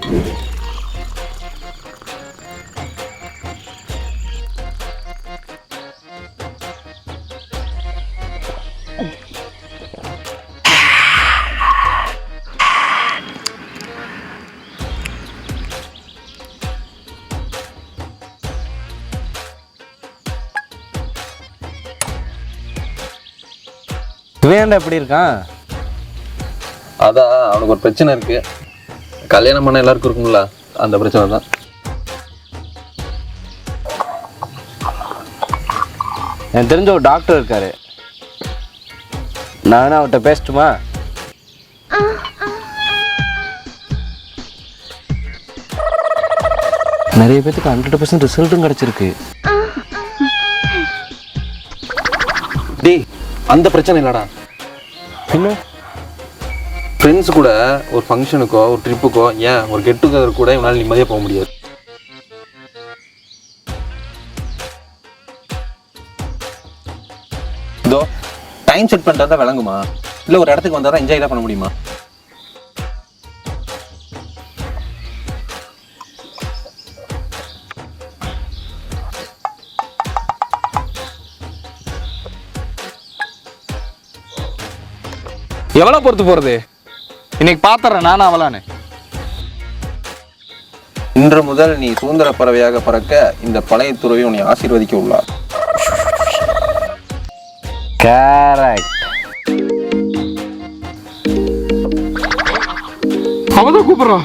இவன் எப்படி இருக்கான்? அதான் அவனுக்கு ஒரு பிரச்சனை இருக்கு. கல்யாணம் பண்ண எல்லாருக்கும் இருக்குங்களா, அந்த பிரச்சனை தான். எனக்கு தெரிஞ்ச ஒரு டாக்டர் இருக்காரு, நான் அவர்கிட்ட பேசட்டுமா? நிறைய பேத்துக்கு 100% ரிசல்ட்டும் கிடைச்சிருக்கு. டேய், அந்த பிரச்சனை இல்லடா. பின்ன ஃப்ரெண்ட்ஸ் கூட ஒரு ஃபங்க்ஷனுக்கோ ஒரு ட்ரிப்புக்கோ ஏன் ஒரு கெட் டுகெதர் கூட இவனால் நிம்மதியாக போக முடியாது. இதோ டைம் செட் பண்ணுறதா விளங்குமா, இல்லை ஒரு இடத்துக்கு வந்தால் தான் என்ஜாய் தான் பண்ண முடியுமா? எவ்வளோ பொறுத்து போகிறது? இன்னைக்கு பார்த்துறேன் நானும் அவளான்னு. இன்று முதல் நீ சுதந்திர பறவையாக பறக்க இந்த பழைய துறவி உன்னை ஆசீர்வதிக்க உள்ளார். கரெக்ட். அவதான் கூப்பிடுறா.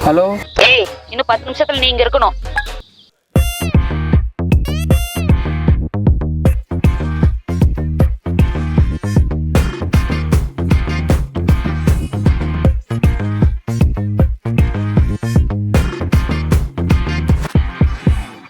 ஹலோ. ஏய், இன்னும் 10 நிமிஷத்துல நீங்க இருக்கணும்.